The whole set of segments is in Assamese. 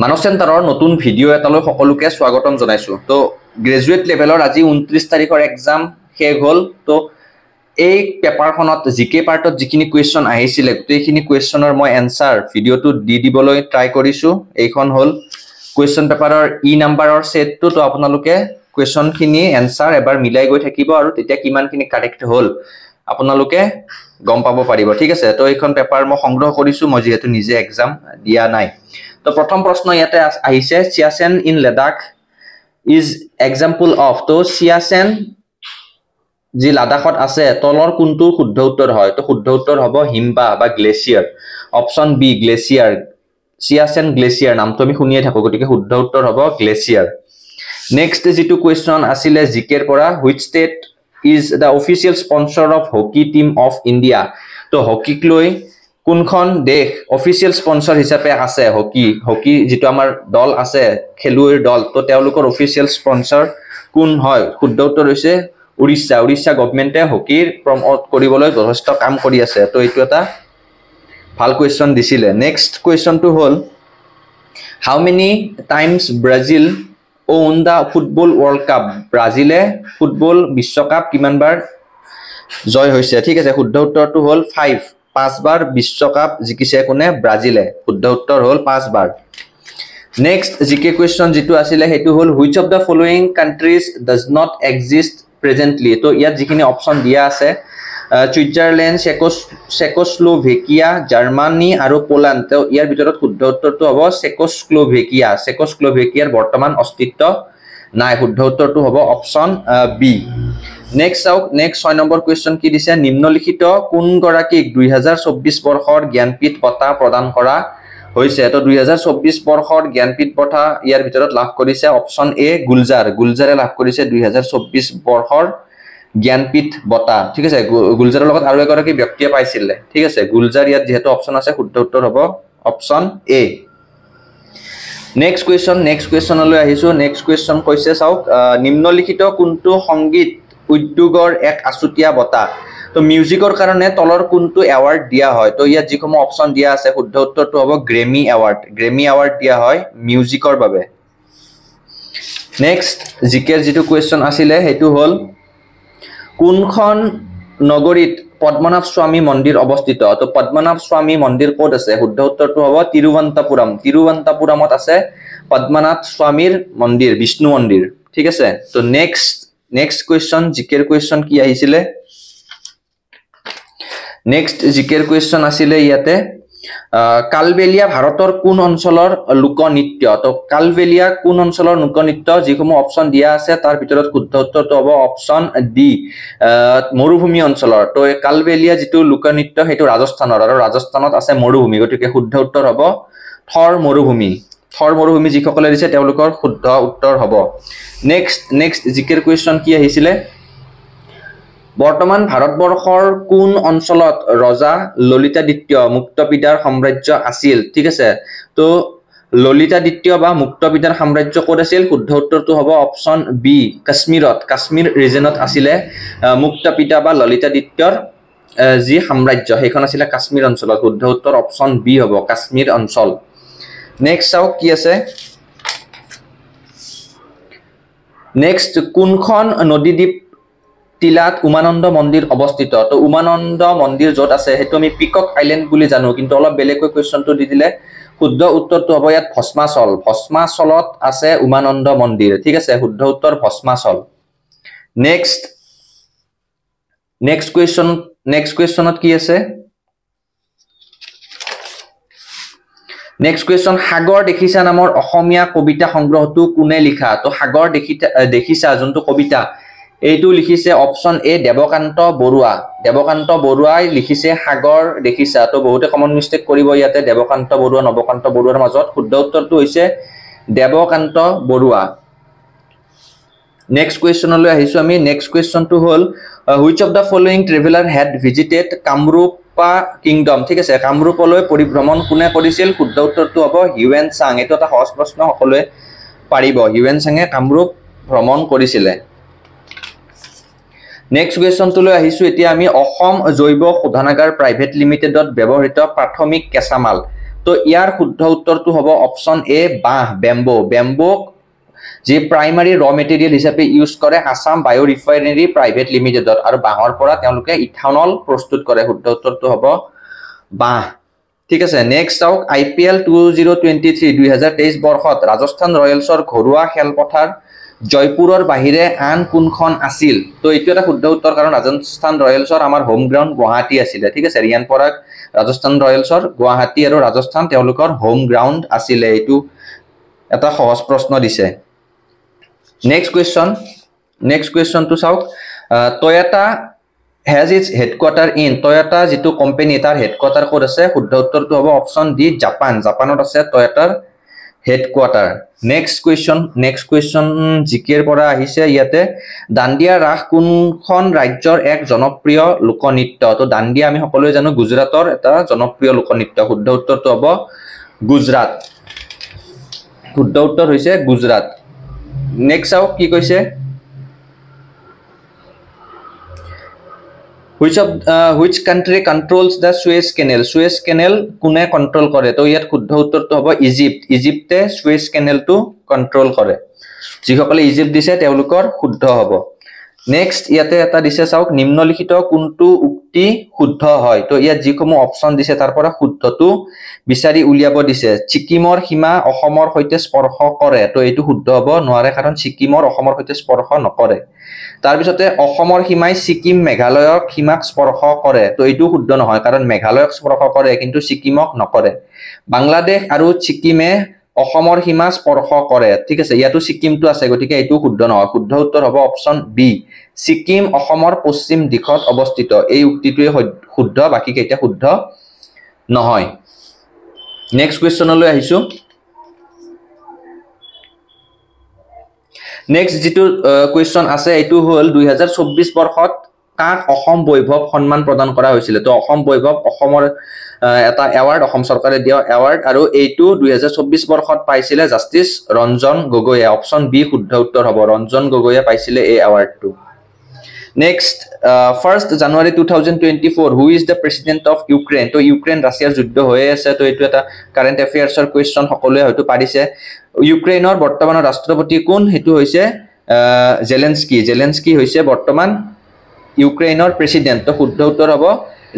মানৱ চেণ্টাৰৰ নতুন ভিডিঅ' এটালৈ সকলোকে স্বাগতম জনাইছো। তো গ্ৰেজুৱেট লেভেলৰ আজি 29 তাৰিখৰ এক্সাম শেষ হ'ল। তো এই পেপাৰখনত জিকে পাৰ্টত যিখিনি কুৱেশ্যন আহিছিলে গোটেইখিনি কুৱেশ্যনৰ মই এনসাৰ ভিডিঅ'টো দি দিবলৈ ট্ৰাই কৰিছো। এইখন হ'ল কুৱেশ্যন পেপাৰৰ ই নাম্বাৰৰ সেটটো। তো আপোনালোকে কুৱেশ্যনখিনি এনসাৰ এবাৰ মিলাই গৈ থাকিব আৰু তেতিয়া কিমানখিনি কাৰেক্ট হ'ল আপোনালোকে গম পাব পাৰিব। ঠিক আছে, তো এইখন পেপাৰ মই সংগ্ৰহ কৰিছো, মই যেহেতু নিজে এক্সাম দিয়া নাই। তো প্ৰথম প্ৰশ্ন ইয়াতে আহিছে, Siachen in Ladakh is example of. তো চিয়াচেন যি লাডাখত আছে তলৰ কোনটো শুদ্ধ উত্তৰ হয়? তো শুদ্ধ উত্তৰ হ'ব হিমবাহ বা glacier. Option B glacier. Siachen glacier নামটো আমি শুনিয়ে থাকো, গতিকে শুদ্ধ উত্তৰ হ'ব গ্লেচিয়াৰ। নেক্সট যেটো কুৱেশ্যন আছিলে জিকেৰ পৰা, which state is the official sponsor of hockey team of India. তো হকিক লৈ কোনখন দেশ অফিচিয়েল স্পন্সৰ হিচাপে আছে? হকি যেটো আমাৰ দল আছে খেলুৱৈৰ দল, তো তেওঁলোকৰ অফিচিয়েল স্পন্সৰ কোন হয়? শুদ্ধ উত্তৰ হৈছে উৰিষ্যা। উৰিষ্যা গভৰ্ণমেণ্টে হকিৰ প্ৰমোট কৰিবলৈ যথেষ্ট কাম কৰি আছে। তো এইটো এটা ভাল কুৱেশ্যন দিছিলে। নেক্সট কুৱেশ্যনটো হ'ল, how many times Brazil won the football world cup. ব্ৰাজিলে ফুটবল বিশ্বকাপ কিমানবাৰ জয় হৈছে? ঠিক আছে, শুদ্ধ উত্তৰটো হ'ল 5। 5 বাৰ বিশ্বকাপ জিকিছে কোনে? ব্ৰাজিলে। শুদ্ধ উত্তৰ হ'ল 5 বাৰ। নেক্সট জিকে কুৱেশ্যন যেটো আছিলে সেইটো হ'ল, which of the following countries does not exist presently. তো ইয়াত যিখিনি অপশ্যন দিয়া আছে ছুইজাৰলেণ্ড, চেকোস্লোভেকিয়া, জাৰ্মানী আৰু পোলেণ্ড। তো ইয়াৰ ভিতৰত শুদ্ধ উত্তৰটো হ'ব চেকোস্লোভেকিয়া। চেকোস্লোভেকিয়াৰ বৰ্তমান অস্তিত্ব নাই। শুদ্ধ উত্তৰটো হ'ব অপশ্যন বি। নেক্সট চাওক, নেক্সট 6 নম্বৰ কুৱেশ্যন কি দিছে, নিম্নলিখিত কোনগৰাকীক 2024 বৰ্ষৰ জ্ঞানপীঠ বঁটা প্ৰদান কৰা হৈছে? তো 2024 বৰ্ষৰ জ্ঞানপীঠ বঁটা ইয়াৰ ভিতৰত লাভ কৰিছে অপশ্যন এ গুলজাৰ। গুলজাৰে লাভ কৰিছে 2024 বৰ্ষৰ জ্ঞানপীঠ বঁটা। ঠিক আছে, গুলজাৰৰ লগত আৰু এগৰাকী ব্যক্তিয়ে পাইছিলে। ঠিক আছে, গুলজাৰ ইয়াত যেহেতু অপশ্যন আছে, শুদ্ধ উত্তৰ হ'ব অপশ্যন এ। নেক্সট কুৱেশ্যনলৈ আহিছো। নেক্সট কুৱেশ্যন কৈছে চাওক, নিম্নলিখিত কোনটো সংগীত উদ্যোগৰ এক আছুতীয়া বঁটা? তো মিউজিকৰ কাৰণে তলৰ কোনটো এৱাৰ্ড দিয়া হয়? তো ইয়াত যিসমূহ অপশ্যন দিয়া আছে শুদ্ধ উত্তৰটো হ'ব গ্ৰেমি এৱাৰ্ড। গ্ৰেমি এৱাৰ্ড দিয়া হয় মিউজিকৰ বাবে। নেক্সট জিকেৰ যেটো কুৱেশ্যন আছিলে সেইটো হ'ল, কোনখন নগৰীত পদ্মনাভ স্বামী মন্দিৰ অৱস্থিত? তো পদ্মনাভ স্বামী মন্দিৰ ক'ত আছে? শুদ্ধ উত্তৰটো হ'ব তিৰুৱন্তপুৰম। তিৰুৱন্তপুৰমত আছে পদ্মনাভ স্বামীৰ মন্দিৰ, বিষ্ণু মন্দিৰ। ঠিক আছে, তো নেক্সট কুৱেশ্যন জিকেৰ কুৱেশ্যন কি আহিছিলে? নেক্সট জিকেৰ কুৱেশ্যন আছিলে ইয়াতে, কালবেলিয়া ভাৰতৰ কোন অঞ্চলৰ লোকনৃত্য? তো কালবেলিয়া কোন অঞ্চলৰ লোকনৃত্য? যিসমূহ অপশ্যন দিয়া আছে তাৰ ভিতৰত শুদ্ধ উত্তৰটো হ'ব অপশ্যন ডি মৰুভূমি অঞ্চলৰ। তো কালবেলিয়া যিটো লোকনৃত্য সেইটো ৰাজস্থানৰ, আৰু ৰাজস্থানত আছে মৰুভূমি, গতিকে শুদ্ধ উত্তৰ হ'ব থৰ মৰুভূমি। থৰ মৰুভূমি যিসকলে দিছে তেওঁলোকৰ শুদ্ধ উত্তৰ হ'ব। নেক্সট জিকেৰ কুৱেশ্যন কি আহিছিলে, বৰ্তমান ভাৰতবৰ্ষৰ কোন অঞ্চলত ৰজা ললিতাদিত্য মুক্তপিদাৰ সাম্ৰাজ্য আছিল? ঠিক আছে, তো ললিতাদিত্য বা মুক্তপিদাৰ সাম্ৰাজ্য ক'ত আছিল? শুদ্ধ উত্তৰটো হ'ব অপশ্যন বি কাশ্মীৰত। কাশ্মীৰ ৰিজনত আছিলে মুক্তপিদা বা ললিতাদিত্যৰ যি সাম্ৰাজ্য সেইখন আছিলে কাশ্মীৰ অঞ্চলত। শুদ্ধ উত্তৰ অপশ্যন বি হ'ব কাশ্মীৰ অঞ্চল। নেক্সট চাওক কি আছে, নেক্সট কোনখন নদীদ্বীপ টিলাত উমানন্দ মন্দিৰ অৱস্থিত? তো উমানন্দ মন্দিৰ য'ত আছে সেইটো আমি পিকক আইলেণ্ড বুলি জানো, কিন্তু অলপ বেলেগকৈ কুৱেশ্যনটো দি দিলে। শুদ্ধ উত্তৰটো হ'ব ইয়াত ভস্মাচল। ভস্মাচলত আছে উমানন্দ মন্দিৰ। ঠিক আছে, শুদ্ধ উত্তৰ ভস্মাচল। নেক্সট কুৱেশ্যনত কি আছে, নেক্সট কুৱেশ্যন, সাগৰ দেখিছা নামৰ অসমীয়া কবিতা সংগ্ৰহটো কোনে লিখা? তো সাগৰ দেখিছা যোনটো কবিতা এইটো লিখিছে অপশ্যন এ দেৱকান্ত বৰুৱা। দেৱকান্ত বৰুৱাই লিখিছে সাগৰ দেখিছা। তো বহুতে কমন মিষ্টেক কৰিব ইয়াতে দেৱকান্ত বৰুৱা নৱকান্ত বৰুৱাৰ মাজত। শুদ্ধ উত্তৰটো হৈছে দেৱকান্ত বৰুৱা। নেক্সট কুৱেশ্যনলৈ আহিছো আমি। নেক্সট কুৱেশ্যনটো হ'ল, which of the following traveller head visited Kamrupa kingdom? ঠিক আছে, কামৰূপলৈ পৰিভ্ৰমণ কোনে কৰিছিল? শুদ্ধ উত্তৰটো হ'ব হিউৱেন চাং। এইটো এটা সহজ প্ৰশ্ন, সকলোৱে পাৰিব। হিউৱেন চাঙে কামৰূপ ভ্ৰমণ কৰিছিলে। নেক্সট কুৱেশ্যনটোলৈ আহিছো এতিয়া আমি। অসম জৈৱ শোধনাগাৰ প্ৰাইভেট লিমিটেডত ব্যৱহৃত প্ৰাথমিক কেঁচামাল তো ইয়াৰ শুদ্ধ উত্তৰটো হ'ব অপচন এ বাঁহ বেম্বো বেম্বো যে প্ৰাইমাৰী ৰ মেটেৰিয়েল হিচাপে ইউজ কৰে আসাম বায়ো ৰিফাইনাৰী প্ৰাইভেট লিমিটেডত আৰু বাঁহৰ পৰা তেওঁলোকে ইথানল প্ৰস্তুত কৰে শুদ্ধ উত্তৰটো হ'ব বাঁহ ঠিক আছে নেক্সট চাওক IPL 2023 2023 বৰ্ষত ৰাজস্থান ৰয়েলছৰ ঘৰুৱা খেলপথাৰ জয়পুৰৰ বাহিৰে আন কোনখন আছিল তো এইটো এটা শুদ্ধ উত্তৰ কাৰণ ৰাজস্থান ৰয়েলছৰ আমাৰ হোম গ্ৰাউণ্ড গুৱাহাটী আছিল ঠিক আছে ৰিয়ান পৰাগ ৰাজস্থান ৰয়েলছৰ গুৱাহাটী আৰু ৰাজস্থান তেওঁলোকৰ হোম গ্ৰাউণ্ড আছিল এইটো এটা সহজ প্ৰশ্ন দিছে নেক্সট কুৱেশ্যন টু চাওক Toyota has its headquarter in Toyota যেটো কোম্পানী তাৰ হেডকোৱাৰ্টাৰ ক'ত আছে শুদ্ধ উত্তৰটো হ'ব অপচন ডি জাপানত আছে টয়োটাৰ হেডকোৱাৰ্টাৰ নেক্সট কুৱেশ্যন জিকেৰ পৰা আহিছে ইয়াতে দাণ্ডিয়া ৰাস কোনখন ৰাজ্যৰ এক জনপ্ৰিয় লোকনৃত্য তো দাণ্ডিয়া আমি সকলোৱে জানো গুজৰাটৰ এটা জনপ্ৰিয় লোকনৃত্য শুদ্ধ উত্তৰটো হ'ব গুজৰাট শুদ্ধ উত্তৰ হৈছে গুজৰাট নেক্সট চাওক কি কৈছে which country controls the Suez Canal কোনে কন্ট্ৰোল কৰে তো ইয়াত শুদ্ধ উত্তৰটো হ'ব ইজিপ্তে Suez Canal টো কন্ট্ৰোল কৰে যিসকলে ইজিপ্ত দিছে তেওঁলোকৰ শুদ্ধ হ'ব নেক্সট ইয়াতে এটা দিছে চাওক নিম্নলিখিত কোনটো উক্তি শুদ্ধ হয় তো ইয়াত যিসমূহ অপচন দিছে তাৰ পৰা শুদ্ধটো বিচাৰি উলিয়াব দিছে চিকিমৰ সীমা অসমৰ সৈতে স্পৰ্শ কৰে তো এইটো শুদ্ধ হ'ব নোৱাৰে কাৰণ চিকিমৰ অসমৰ সৈতে স্পৰ্শ নকৰে তাৰ পিছতে অসমৰ সীমাই সিকিম মেঘালয়ক সীমাক স্পৰ্শ কৰে তো এইটো শুদ্ধ নহয় কাৰণ মেঘালয়ক স্পৰ্শ কৰে কিন্তু সিকিমক নকৰে বাংলাদেশ আৰু সিকিমে অসমৰ সীমা স্পৰ্শ কৰে ঠিক আছে ইয়াতো সিকিমটো আছে গতিকে এইটো শুদ্ধ নহয় শুদ্ধ উত্তৰ হ'ব অপচন বি সিকিম অসমৰ পশ্চিম দিশত অৱস্থিত এই উক্তিটোৱে শুদ্ধ বাকি কেইটা শুদ্ধ নহয় নেক্সট কুৱেশ্যনলৈ আহিছো নেক্সট যেটো কুৱেশ্যন আছে এটো হল 2024 বৰ্ষত কাক অসম বৈভৱ সন্মান প্ৰদান কৰা হৈছিল তো অসম বৈভৱ অসমৰ এটা এৱাৰ্ড অসম চৰকাৰে দিয়া এৱাৰ্ড আৰু এইটো 2024 বৰ্ষত পাইছিলে জাস্টিস ৰঞ্জন গগৈয়ে অপচন বি শুদ্ধ উত্তৰ হ'ব ৰঞ্জন গগৈয়ে পাইছিলে এই এৱাৰ্ডটো next 1st January 2024 who is the president of Ukraine তো ইউক্ৰেইন ৰাছিয়াৰ যুদ্ধ হৈ আছে তো এইটো এটা কাৰেন্ট এফেয়াৰ্সৰ কুৱেশ্যন সকলোৱে হয়তো পাৰিছে ইউক্ৰেইনৰ বৰ্তমানৰ ৰাষ্ট্ৰপতি কোন হেতু হৈছে জেলেন্সকি হৈছে বৰ্তমান ইউক্ৰেইনৰ প্ৰেসিডেন্ট তো শুদ্ধ উত্তৰ হ'ব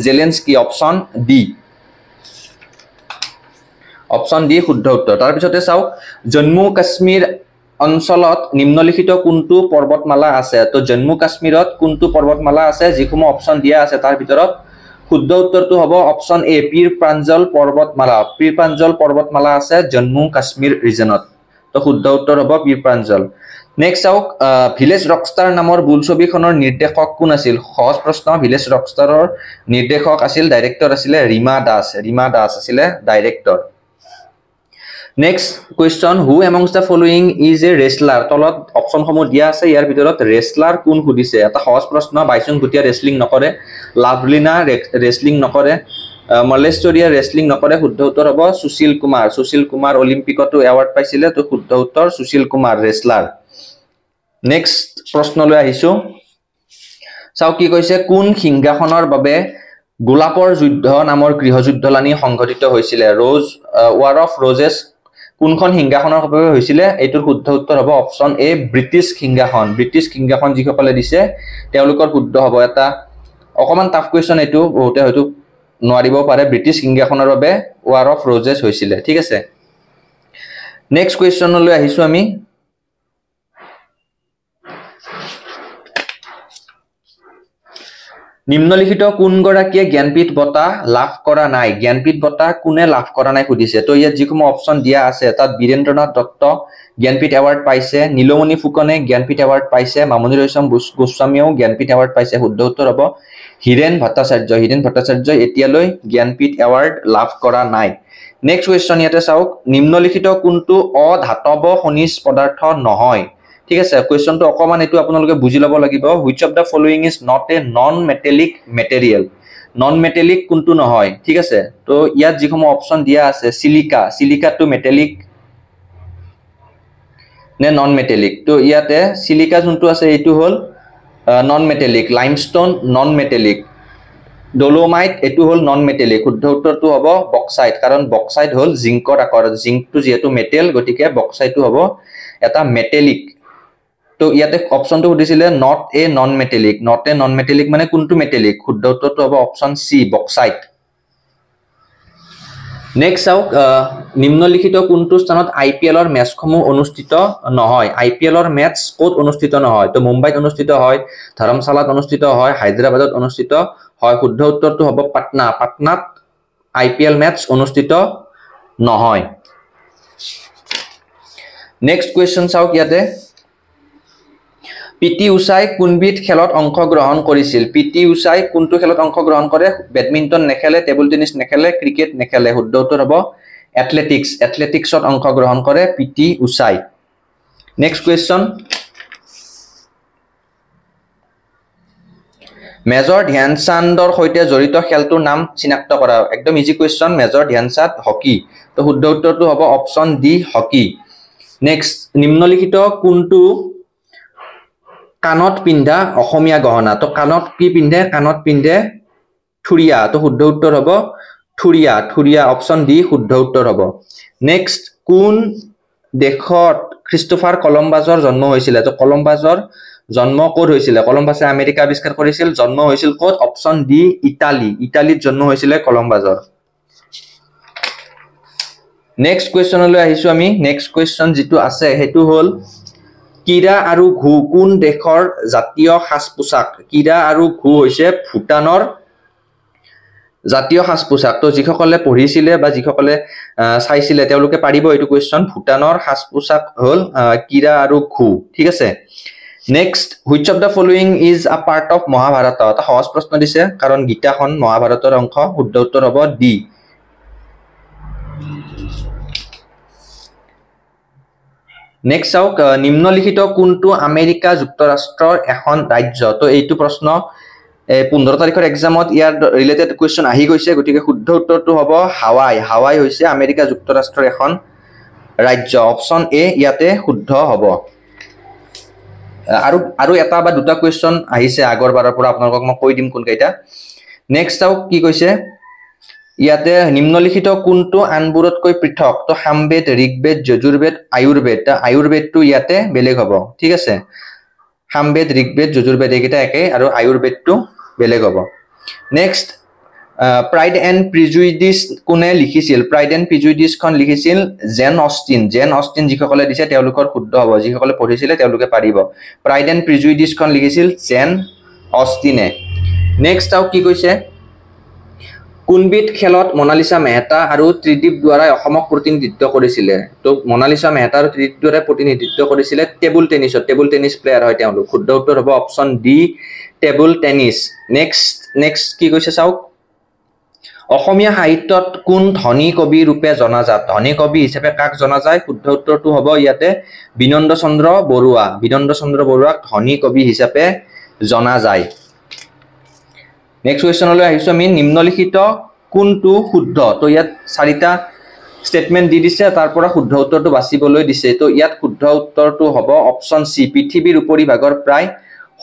জেলেন্সকি অপচন ডি শুদ্ধ উত্তৰ তাৰ পিছতে চাও জম্মু কাশ্মীৰ অঞ্চলত নিম্নলিখিত কোনটো পৰ্বতমালা আছে তো জম্মু কাশ্মীৰত কোনটো পৰ্বতমালা আছে যিসমূহ অপচন দিয়া আছে তাৰ ভিতৰত শুদ্ধ উত্তৰটো হ'ব অপচন এ পীৰ প্ৰাঞ্জল পৰ্বতমালা আছে জম্মু কাশ্মীৰ ৰিজনত তো শুদ্ধ উত্তৰ হ'ব পীৰ প্ৰাঞ্জল নেক্সট চাওক ভিলেজ ৰকষ্টাৰ নামৰ বোলছবিখনৰ নিৰ্দেশক কোন আছিল সহজ প্ৰশ্ন ভিলেজ ৰকষ্টাৰৰ নিৰ্দেশক আছিল ডাইৰেক্টৰ আছিল ৰীমা দাস আছিল director next question who amongst the following is a wrestler তলত অপচনসমূহ দিয়া আছে ইয়াৰ ভিতৰত ৰেসলাৰ কোন সুধিছে এটা সহজ প্ৰশ্ন বাইচুং ভুটিয়া ৰেসলিং নকৰে লাভলিনা ৰেসলিং নকৰে মলেশ্বৰীয়া ৰেসলিং নকৰে শুদ্ধ উত্তৰ হ'ব সুশীল কুমাৰ অলিম্পিকতো এৱাৰ্ড পাইছিলে তো শুদ্ধ উত্তৰ সুশীল কুমাৰ ৰেসলাৰ নেক্সট প্ৰশ্নলৈ আহিছো চাও কি কৈছে কোন সিংহাসনৰ বাবে গোলাপৰ যুদ্ধ নামৰ গৃহযুদ্ধলানি সংঘটিত হৈছিল ৱাৰ অফ ৰজেছ কোনখন সিংহাসনৰ বাবে হৈছিল এইটোৰ শুদ্ধ উত্তৰ হ'ব অপচন এ ব্ৰিটিছ সিংহাসন যিসকলে দিছে তেওঁলোকৰ শুদ্ধ হ'ব এটা অকমান টাফ কুৱেশ্যন এইটো বহুতে হয়তো নোৱাৰিব পাৰে ব্ৰিটিছ সিংহাসনৰ বাবে ৱাৰ অফ ৰজেছ হৈছিল ঠিক আছে নেক্সট কুৱেশ্যনলৈ আহিছো আমি নিম্নলিখিত কোন গৰাকীয়ে জ্ঞানপীঠ বঁটা লাভ কৰা নাই জ্ঞানপীঠ বঁটা কোনে লাভ কৰা নাই সুধিছে তো ইয়াত যিসমূহ অপচন দিয়া আছে তাত বীৰেন্দ্ৰনাথ দত্ত জ্ঞানপীঠ এৱাৰ্ড পাইছে নীলমণি ফুকনে জ্ঞানপীঠ এৱাৰ্ড পাইছে মামণি ৰয়ছম গোস্বামীয়েও জ্ঞানপীঠ এৱাৰ্ড পাইছে শুদ্ধ উত্তৰ হ'ব হীৰেন ভট্টাচাৰ্য এতিয়ালৈ জ্ঞানপীঠ এৱাৰ্ড লাভ কৰা নাই নেক্সট কুৱেশ্যন ইয়াতে চাওক নিম্নলিখিত কোনটো অধাতব খনিজ পদাৰ্থ নহয় ঠিক আছে কুৱেশ্যনটো অকমান এটো আপোনালোকে বুজি ল'ব লাগিব which of the following is not a non metallic material non metallic কোনটো নহয় ঠিক আছে তো ইয়াত যিসমূহ অপচন দিয়া আছে সিলিকা টু মেটেলিক নে নন মেটেলিক তো ইয়াতে সিলিকা যোনটো আছে এইটো হল non metallic limestone non metallic dolomite এটো হল নন মেটেলিক শুদ্ধ উত্তৰটো হ'ব বক্সাইট কাৰণ বক্সাইট হল জিংকৰ আকাৰ জিংকটো যেহেতু মেটেল গতিকে বক্সাইটটো হ'ব এটা মেটেলিক তো ইয়াতে অপশনটো সুধিছিলে নট এ নন মেটেলিক মানে কোনটো মেটেলিক শুদ্ধ উত্তৰটো হ'ব অপশন সি বক্সাইট নেক্সট আউট নিম্নলিখিত কোনটো স্থানত আইপিএলৰ মেচসমূহ অনুষ্ঠিত নহয় আইপিএলৰ মেচ কোত অনুষ্ঠিত নহয় তো মুম্বাইত অনুষ্ঠিত হয় ধৰমশালাত অনুষ্ঠিত হয় হায়দৰাবাদত অনুষ্ঠিত হয় শুদ্ধ উত্তৰটো হ'ব পাটনাত আইপিএল মেচ অনুষ্ঠিত নহয় নেক্সট কোৱেশ্চন চাওক ইয়াতে পিটি উষাই কোনবিধ খেলত অংশগ্ৰহণ কৰিছিল পিটি উষাই কোনটো খেলত অংশগ্ৰহণ কৰে বেডমিন্টন নেখেলে টেবুল টেনিছ নেখেলে ক্ৰিকেট নেখেলে শুদ্ধ উত্তৰ হ'ব এথলেটিক্সত অংশগ্ৰহণ কৰে পিটি উষাই নেক্সট কোৱেশ্চন মেজৰ ধ্যানচান্দৰ সৈতে জড়িত খেলটোৰ নাম চিনাক্ত কৰা একদম easy question major Dhyan Chand hockey তো শুদ্ধ উত্তৰটো হ'ব অপশন ডি হকি নেক্সট নিম্নলিখিত কোনটো কাণত পিন্ধা অসমীয়া গহনা তো কাণত কি পিন্ধে কাণত পিন্ধে থুৰিয়া তো শুদ্ধ উত্তৰ হ'ব থুৰিয়া অপশন ডি শুদ্ধ উত্তৰ হ'ব নেক্সট কোন দেশত ক্ৰিষ্টোফাৰ কলম্বাছৰ জন্ম হৈছিল তো কলম্বাছৰ জন্ম ক'ত হৈছিল কলম্বাছে আমেৰিকা আৱিষ্কাৰ কৰিছিল জন্ম হৈছিল ক'ত অপশন ডি ইটালীত জন্ম হৈছিল কলম্বাছৰ নেক্সট কোৱেশ্চনলৈ আহিছো আমি নেক্সট কোৱেশ্চন যেটো আছে হেতু হল কিৰা আৰু ঘু কোন দেশৰ জাতীয় সাজ পোছাক কিৰা আৰু ঘু হৈছে ভুটানৰ জাতীয় সাজ পোছাক তো যিসকলে পঢ়িছিলে বা যিসকলে চাইছিলে তেওঁলোকে পাৰিব এইটো কোৱেশ্চন ভুটানৰ সাজ পোছাক হল কিৰা আৰু ঘু ঠিক আছে next which of the following is a part of Mahabharata এটা সহজ প্ৰশ্ন দিছে কাৰণ গীতাখন মহাভাৰতৰ অংশ শুদ্ধ উত্তৰ হ'ব ডি নেক্সট চাওক নিম্নলিখিত কোনটো আমেৰিকা যুক্তৰাষ্ট্ৰৰ এখন ৰাজ্য তো এইটো প্ৰশ্ন 15 তাৰিখৰ এক্সামত ইয়াৰ ৰিলেটেড কোৱেশ্চন আহি গৈছে গতিকে শুদ্ধ উত্তৰটো হ'ব হাৱাই হৈছে আমেৰিকা যুক্তৰাষ্ট্ৰৰ এখন ৰাজ্য অপশন এ ইয়াতে শুদ্ধ হ'ব আৰু এটা বা দুটা কোৱেশ্চন আহিছে আগৰবাৰৰ পৰা আপোনালোকক মই কৈ দিম কোন কেইটা নেক্সট চাওক কি কৈছে ইয়াতে নিম্নলিখিত কোনটো আনবোৰতকৈ পৃথক তো সামবেদ ঋগবেদ যজুৰ্বেদ আয়ুৰ্বেদটো ইয়াতে বেলেগ হ'ব ঠিক আছে সামবেদ ঋগবেদ যজুৰ্বেদ এইকেইটা একে আৰু আয়ুৰ্বেদটো বেলেগ হ'ব নেক্সট প্ৰাইড এণ্ড প্ৰিজুডিচ কোনে লিখিছিল প্ৰাইড এণ্ড প্ৰিজুডিচখন লিখিছিল জেন অষ্টিন যিসকলে দিছে তেওঁলোকৰ শুদ্ধ হ'ব যিসকলে পঢ়িছিলে তেওঁলোকে পাৰিব প্ৰাইড এণ্ড প্ৰিজুডিচখন লিখিছিল জেন অষ্টিনে নেক্সট আৰু কি কৈছে কোনবিধ খেলত মনালিসা মেহতা আৰু ত্ৰিদীপ দুৱাৰাই অসমক প্ৰতিনিধিত্ব কৰিছিল তো মনালিসা মেহতা আৰু ত্ৰিদীপ দুৱাৰাই প্ৰতিনিধিত্ব কৰিছিল টেবুল টেনিছ প্লেয়াৰ হয় তেওঁলোক শুদ্ধ উত্তৰ হ'ব option D table tennis next কি কৈছে চাওক অসমীয়া সাহিত্যত কোন ধনী কবি ৰূপে জনাজাত ধনী কবি হিচাপে কাক জনা যায় শুদ্ধ উত্তৰটো হ'ব ইয়াতে বিনন্দ চন্দ্ৰ বৰুৱাক ধনী কবি হিচাপে জনা যায় নেক্সট কোৱেশ্চনলৈ আহিছো আমি নিম্নলিখিত কোনটো শুদ্ধ তো ইয়াত চাৰিটা স্টেটমেন্ট দি দিছে তাৰ পৰা শুদ্ধ উত্তৰটো বাছিবলৈ দিছে তো ইয়াত শুদ্ধ উত্তৰটো হ'ব অপশন সি পৃথিৱীৰ উপৰি ভাগৰ প্ৰায়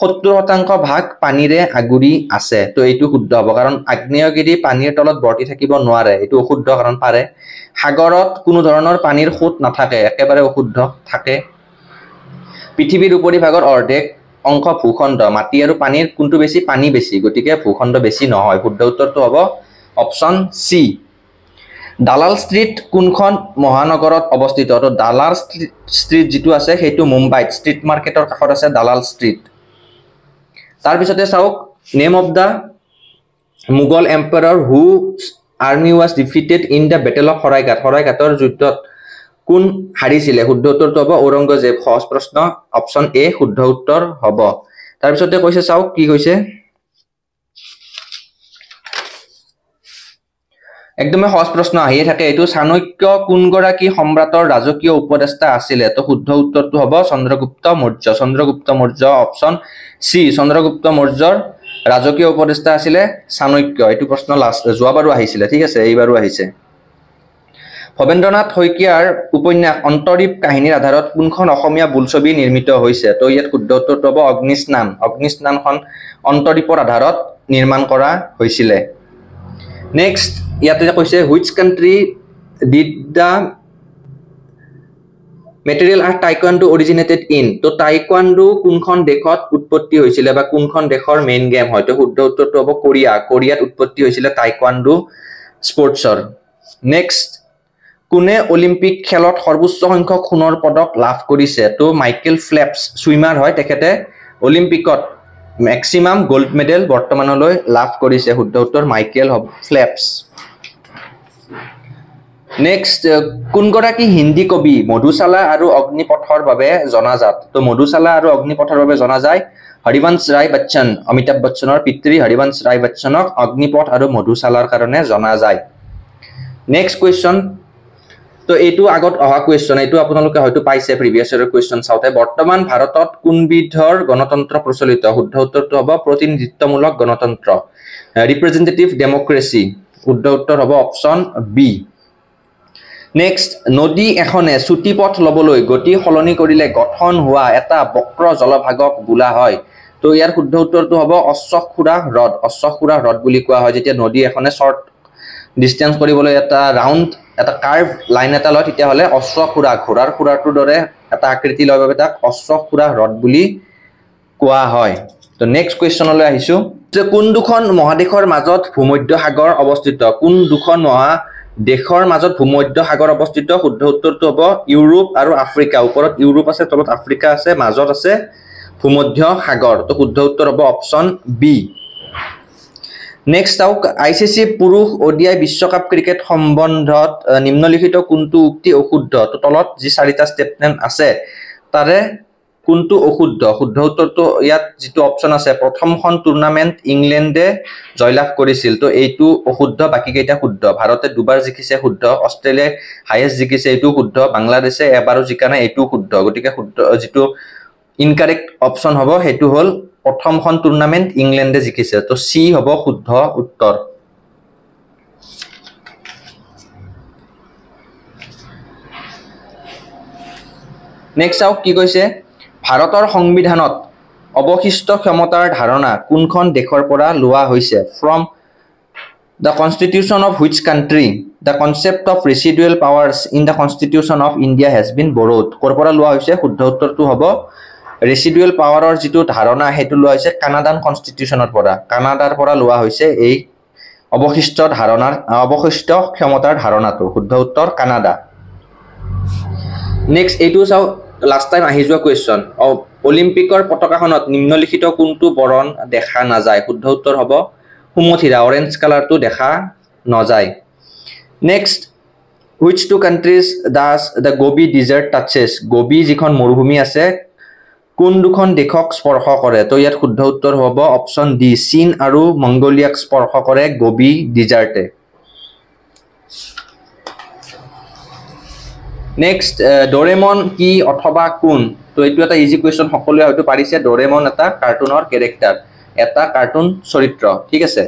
70% ভাগ পানীৰে আগুৰি আছে তো এইটো শুদ্ধ হ'ব কাৰণ আগ্নেয়গিৰি পানীৰ তলত বৰ্তি থাকিব নোৱাৰে এইটো অশুদ্ধ কাৰণ পাৰে সাগৰত কোনো ধৰণৰ পানীৰ সোঁত নাথাকে একেবাৰে অশুদ্ধ থাকে পৃথিৱীৰ উপৰি ভাগৰ অৰ্ধেক অংশ ভূখণ্ড মাটি আৰু পানীৰ কোনটো বেছি পানী বেছি গতিকে ভূখণ্ড বেছি নহয় শুদ্ধ উত্তৰটো হ'ব অপশন সি দালাল ষ্ট্ৰীট কোনখন মহানগৰত অৱস্থিত তো দালাল ষ্ট্ৰীট যেটো আছে সেইটো মুম্বাইত ষ্ট্ৰীট মাৰ্কেটৰ কাষত আছে দালাল ষ্ট্ৰীট তাৰ পিছতে চাওক name of the Mughal empire who army was defeated in the battle of শৰাইঘাটৰ যুদ্ধত কোন হাৰিছিলে শুদ্ধ উত্তৰটো হ'ব ঔৰংগজেব সহজ প্ৰশ্ন অপশন এ শুদ্ধ উত্তৰ হ'ব তাৰ পিছতে কৈছে চাওক কি কৈছে একদমে সহজ প্ৰশ্ন আহিয়ে থাকে এটো চাণক্য কোন গৰাকী সম্ৰাটৰ ৰাজকীয় উপদেষ্টা আছিল তো শুদ্ধ উত্তৰটো হ'ব চন্দ্ৰগুপ্ত মৌৰ্য অপশন সি চন্দ্ৰগুপ্ত মৌৰ্যৰ ৰাজকীয় উপদেষ্টা আছিল চাণক্য এটো প্ৰশ্ন লাষ্ট যোৱাবাৰো আহিছিল ঠিক আছে এইবাৰো আহিছে ভবেন্দ্ৰনাথ শইকীয়াৰ উপন্যাস অন্তৰীপ কাহিনীৰ আধাৰত কোনখন অসমীয়া বোলছবি নিৰ্মিত হৈছে তো ইয়াত শুদ্ধ উত্তৰটো হ'ব অগ্নিস্নানখন অন্তৰীপৰ আধাৰত নিৰ্মাণ কৰা হৈছিল নেক্সট ইয়াতে কৈছে which country did the material art taekwondo originated in তো taekwondo কোনখন দেশত উৎপত্তি হৈছিল বা কোনখন দেশৰ মেইন গেম হয় তো শুদ্ধ উত্তৰটো হ'ব কোৰিয়াত উৎপত্তি হৈছিল taekwondo স্পৰ্টছৰ নেক্সট কোনে অলিম্পিক খেলত সৰ্বোচ্চ সংখ্যক সোণৰ পদক লাভ কৰিছে তো মাইকেল ফেল্পছ সুইমাৰ হয় তেখেতে অলিম্পিকত ম্যাক্সিমাম গোল্ড মেডেল বৰ্তমানলৈ লাভ কৰিছে শুদ্ধ উত্তৰ মাইকেল ফেল্পছ নেক্সট কোনগৰাকী হিন্দী কবি মধুশালা আৰু অগ্নিপথৰ বাবে জনাজাত তো মধুশালা আৰু অগ্নিপথৰ বাবে জনা যায় হৰিবংশ ৰায় বচ্চন অমিতাভ বচ্চনৰ পিতৃ হৰিবংশ ৰায় বচ্চনক অগ্নিপথ আৰু মধুশালাৰ কাৰণে জনা যায় নেক্সট কোৱেশ্চন তো এইটো আগত অহা কোৱেশ্চন এইটো আপোনালোকে হয়তো পাইছে প্ৰিভিয়াস ইয়াৰৰ কোৱেশ্চন চাওতে বৰ্তমান ভাৰতত কোনবিধৰ গণতন্ত্ৰ প্ৰচলিত শুদ্ধ উত্তৰটো হ'ব প্ৰতিনিধিত্বমূলক গণতন্ত্ৰ ৰিপ্ৰেজেন্টেটিভ ডেমক্ৰেসি শুদ্ধ উত্তৰ হ'ব অপচন বি নেক্সট নদী এখনে ছুটিপথ লবলৈ গতি সলনি কৰিলে গঠন হোৱা এটা বক্ৰ জলভাগক বোলা হয় তো ইয়াৰ শুদ্ধ উত্তৰটো হ'ব অশ্বক্ষুৰা হ্ৰদ বুলি কোৱা হয় যেতিয়া নদী এখনে শৰ্ট ডিসটেন্স কৰিবলৈ এটা ৰাউন্ড এটা কাৰ্ভ লাইন এটা লয় তেতিয়া হলে অশ্বক্ষুৰা ঘোঁৰাৰ খুৰাটোৰ দৰে এটা আকৃতি লয় বাবে তাক অশ্বক্ষুৰা হ্ৰদ বুলি কোৱা হয় তো নেক্সট কোৱেশ্চনলৈ আহিছো যে কোন দুখন মহাদেশৰ মাজত ভূমধ্য সাগৰ অৱস্থিত কোন দুখন দেশৰ মাজত ভূমধ্য সাগৰ অৱস্থিত শুদ্ধ উত্তৰটো হ'ব ইউৰোপ আৰু আফ্ৰিকা ওপৰত ইউৰোপ আছে তলত আফ্ৰিকা আছে মাজত আছে ভূমধ্য সাগৰ তো শুদ্ধ উত্তৰ হ'ব অপচন বি নেক্সট আউক আইসিসি পুৰুষ ওডিআই বিশ্বকাপ ক্ৰিকেট সম্বন্ধত নিম্নলিখিত কোনটো উক্তি অশুদ্ধ তো তলত যি চাৰিটা স্টেটমেন্ট আছে তাৰে কোনটো অশুদ্ধ শুদ্ধ উত্তৰটো ইয়াত যেটো অপচন আছে প্ৰথমখন টুৰ্নামেন্ট ইংল্যান্ডে জয়লাভ কৰিছিল তো এইটো অশুদ্ধ বাকি কেইটা শুদ্ধ ভাৰতে দুবাৰ জিকিছে শুদ্ধ অস্ট্ৰেলিয়াই হাইয়েস্ট জিকিছে এইটো শুদ্ধ বাংলাদেশে এবাৰো জিকা নাই এইটো শুদ্ধ গতিকে শুদ্ধ যেটো ইনকাৰেক্ট অপচন হ'ব হেতু হল প্ৰথমখন টুৰ্নামেন্ট ইংল্যান্ডে জিকিছে তো সি হ'ব শুদ্ধ উত্তৰ নেক্সট আউট কি কৈছে ভাৰতৰ সংবিধানত অৱশিষ্ট ক্ষমতাৰ ধাৰণা কোনখন দেশৰ পৰা লোৱা হৈছে from the constitution of which country the concept of residual powers in the constitution of India has been borrowed কৰ পৰা লোৱা হৈছে শুদ্ধ উত্তৰটো হ'ব ৰেচিডুৱেল পাৱাৰৰ যেটো ধাৰণা হেতু লোৱা হৈছে কানাডান কনস্টিটিউশনৰ পৰা লোৱা হৈছে এই অৱশিষ্ট ক্ষমতাৰ ধাৰণাটো শুদ্ধ উত্তৰ কানাডা নেক্সট এইটো চাও লাস্ট টাইম আহি যোৱা কোৱেশ্চন অলিম্পিকৰ পতাকাখনত নিম্নলিখিত কোনটো বৰণ দেখা নাযায় শুদ্ধ উত্তৰ হ'ব সুমথিৰা অৰেঞ্জ কালাৰটো দেখা নাযায় next which two countries does the Gobi desert touches Gobi যিখন মৰুভূমি আছে কোন দুখন দেশক স্পৰ্শ কৰে তো ইয়াত শুদ্ধ উত্তৰ হ'ব অপচন ডি চীন আৰু মংগোলিয়াক স্পৰ্শ কৰে গোবি ডিজাৰ্টে নেক্সট ডোৰেমন কি অথবা কোন তো এইটো এটা ইজি কোৱেশ্চন সকলোৱে হয়তো পাৰিছে ডোৰেমন এটা কাৰ্টুনৰ ক্যাৰেক্টাৰ এটা কাৰ্টুন চৰিত্ৰ ঠিক আছে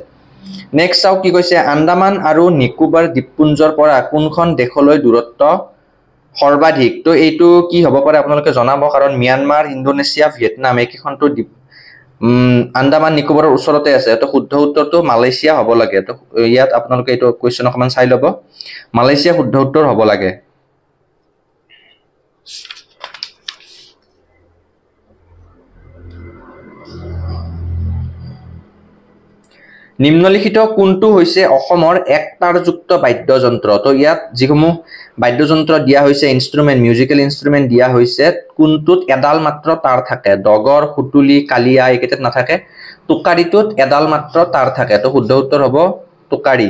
নেক্সট চাও কি কৈছে আন্দামান আৰু নিকোবৰ দ্বীপপুঞ্জৰ পৰা কোনখন দেশলৈ দূৰত্ব সৰ্বাধিক তো এইটো কি হ'ব পাৰে আপোনালোকে জনাব কাৰণ মিয়ানমাৰ ইন্দোনেছিয়া ভিয়েটনাম এইকেইখনটো আন্দামান নিকোবৰৰ ওচৰতে আছে তো শুদ্ধ উত্তৰটো মালয়েছিয়া হ'ব লাগে তো ইয়াত আপোনালোকে এইটো কোৱেশ্চন অকমান চাই ল'ব মালয়েছিয়া শুদ্ধ উত্তৰ হ'ব লাগে নিম্নলিখিত কোনটো হৈছে অসমৰ একতাৰযুক্ত বাদ্যযন্ত্ৰ তো ইয়াত যিসমূহ বাদ্যযন্ত্ৰ দিয়া হৈছে ইনস্ট্ৰুমেন্ট মিউজিক্যাল ইনস্ট্ৰুমেন্ট দিয়া হৈছে কোনটোত এডাল মাত্ৰ তাৰ থাকে ডগৰ খুটুলি কালিয়া একেটাত নাথাকে টুকাৰিটোত এডাল মাত্ৰ তাৰ থাকে তো শুদ্ধ উত্তৰ হ'ব টুকাৰি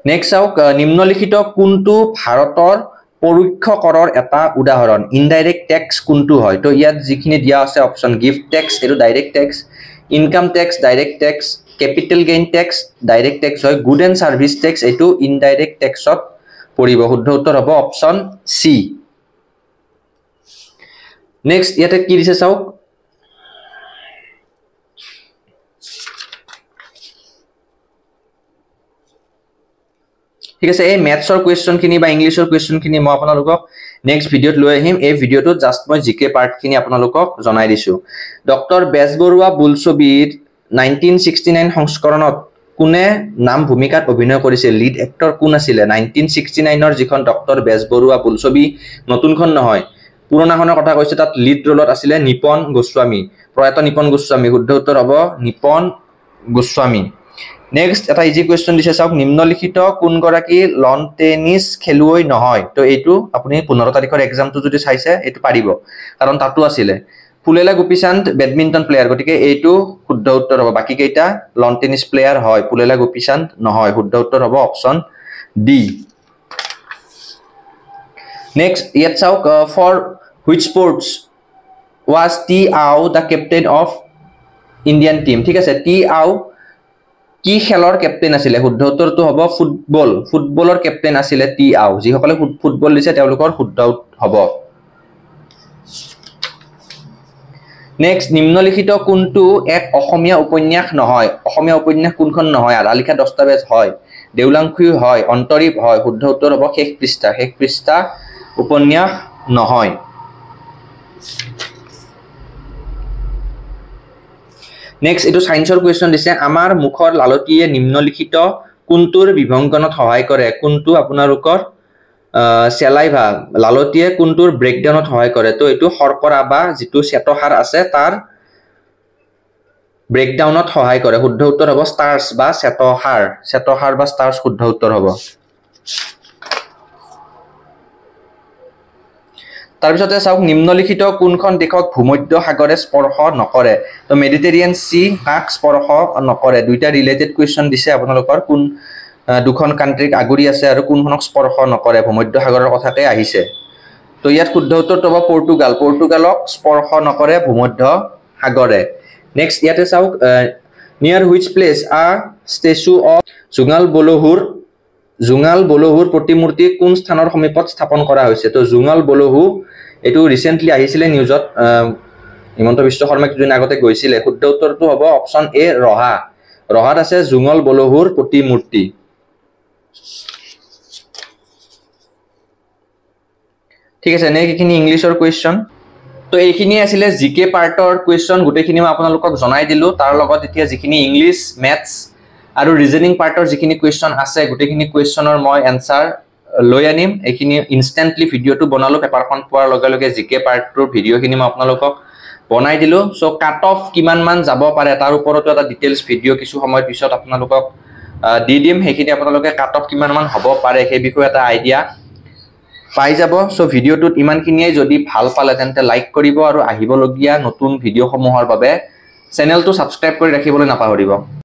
নেক্সট আউক নিম্নলিখিত কোনটো ভাৰতৰ পৰোক্ষ কৰৰ এটা উদাহৰণ ইনডাইৰেক্ট ট্যাক্স কোনটো হয় তো ইয়াত যিখিনি দিয়া আছে অপচন গিফট ট্যাক্স এটো direct tax income tax direct tax capital gain tax direct tax হয় গুড এন্ড সাৰ্ভিস ট্যাক্স এটো ইনডাইৰেক্ট ট্যাক্সত পৰিব শুদ্ধ উত্তৰ হ'ব অপচন সি নেক্সট ইয়াতে কি দিছে চাওক ঠিক আছে এই ম্যাথছৰ কোৱেশ্চনখিনি বা ইংলিছৰ কোৱেশ্চনখিনি মই আপোনালোকক নেক্সট ভিডিঅ'ত লৈ আহিম এই ভিডিঅ'টোত জাষ্ট মই জিকে পাৰ্টখিনি আপোনালোকক জনাই দিছো ডক্টৰ বেজবৰুৱা বোলছবিৰ 1969 সংস্কৰণত কোনে নাম ভূমিকাত অভিনয় কৰিছিল লিড এক্টৰ কোন আছিল 1969 ৰ যিখন ডক্টৰ বেজবৰুৱা বোলছবি নতুনখন নহয় পুৰণাখনৰ কথা কৈছে তাত লিড ৰোলত আছিল নিপন গোস্বামী প্ৰয়াত নিপন গোস্বামী শুদ্ধ উত্তৰ হ'ব নিপন গোস্বামী নেক্সট এটা ইজি কোৱেশ্চন দিছে চাওক নিম্নলিখিত কোন গৰাকী লন টেনিছ খেলুৱৈ নহয় তো এইটো আপুনি 15 তাৰিখৰ এক্সামটো যদি চাইছে এইটো পাৰিব কাৰণ তাতো আছিল ফুলেলা গোপীচান্দ বেডমিণ্টন প্লেয়াৰ গতিকে এইটো শুদ্ধ উত্তৰ হ'ব বাকি কেইটা লন টেনিছ প্লেয়াৰ হয় ফুলেলা গোপীচান্দ নহয় শুদ্ধ উত্তৰ হ'ব অপচন ডি নেক্সট ইয়াত চাওক for which sports was T Ao the captain of Indian team ঠিক আছে টি আও কি খেলৰ ক্যাপ্টেইন আছিল শুদ্ধ উত্তৰটো হ'ব ফুটবল ফুটবলৰ ক্যাপ্টেইন আছিল টি আও যিসকলে ফুটবল দিছে তেওঁলোকৰ শুদ্ধ হ'ব নেক্সট নিম্নলিখিত কোনটো এক অসমীয়া উপন্যাস নহয় অসমীয়া উপন্যাস কোনখন নহয় আলিখা দস্তাবেজ হয় দেউলাংখুই হয় অন্তৰীপ হয় শুদ্ধ উত্তৰ হ'ব শেষ পৃষ্ঠা উপন্যাস নহয় নেক্সট এটো সায়েন্সৰ কোৱেশ্চন দিছে আমাৰ মুখৰ লালটিয়ে নিম্নলিখিত কোনটোৰ বিভংগনত সহায় কৰে কোনটো আপোনালোকৰ সেলাইভা লালটিয়ে কোনটোৰ ব্ৰেকডাউনত সহায় কৰে তো এটো শৰ্কৰা বা যেটো শ্বেতসাৰ আছে তাৰ ব্ৰেকডাউনত সহায় কৰে শুদ্ধ উত্তৰ হ'ব স্টাৰ্চ বা শ্বেতসাৰ বা স্টাৰ্চ শুদ্ধ উত্তৰ হ'ব তাৰপিছতে চাওক নিম্নলিখিত কোনখন দেশক ভূমধ্য সাগৰে স্পৰ্শ নকৰে তো মেডিটেৰিয়ান সি কাক স্পৰ্শ নকৰে দুইটা ৰিলেটেড কোৱেশ্চন দিছে আপোনালোকৰ কোন দুখন কান্ট্ৰিক আগুৰি আছে আৰু কোনখনক স্পৰ্শ নকৰে ভূমধ্য সাগৰৰ কথাতে আহিছে তো ইয়াত শুদ্ধ উত্তৰটো হ'ব পৰ্তুগালক স্পৰ্শ নকৰে ভূমধ্য সাগৰে নেক্সট ইয়াতে চাওক নিয়াৰ হুইচ প্লেস আ ষ্টেচু অফ জুঙাল বলহুৰ প্ৰতিমূৰ্তি কোন স্থানৰ সমীপত স্থাপন কৰা হৈছে তো জুঙাল বলহু এটো ৰিসেন্টলি আহিছিলে নিউজত হিমন্ত বিশ্ব শৰ্মা কিছুদিন আগতে গৈছিলে শুদ্ধ উত্তৰটো হ'ব অপচন এ ৰহাত আছে জুঙাল বলহুৰ প্ৰতিমূৰ্তি ঠিক আছে নেক্সট এখিনি ইংলিছৰ কোৱেশ্চন তো এইখিনি আছিল জিকে পাৰ্টৰ কোৱেশ্চন গুটেখিনি মই আপোনালোকক জনাই দিলো তাৰ লগত এতিয়া যিখিনি ইংলিছ ম্যাথছ আৰু ৰিজনিং পাৰ্টৰ যিখিনি কোৱেশ্চন আছে গুটেখিনি কোৱেশ্চনৰ মই এনসাৰ লৈ আনিম এইখিনি ইনস্ট্যান্টলি ভিডিওটো বনালো পেপাৰখন পোৱাৰ লগে লগে জিকে পাৰ্টৰ ভিডিওখিনি মই আপোনালোকক বনাই দিলো সো কাট অফ কিমান মান যাব পাৰে তাৰ ওপৰতো এটা ডিটেইলছ ভিডিও কিছু সময় পিছত আপোনালোকক দি দিম সেইখিনি আপোনালোকে কাট অফ কিমান মান হ'ব পাৰে সেই বিষয়ে এটা আইডিয়া পাই যাব সো ভিডিওটোত ইমানখিনিয়ে যদি ভাল পালে তেন্তে লাইক কৰিব আৰু আহিবলগীয়া নতুন ভিডিওসমূহৰ বাবে চেনেলটো সাবস্ক্ৰাইব কৰি ৰাখিবলৈ নাপাহৰিব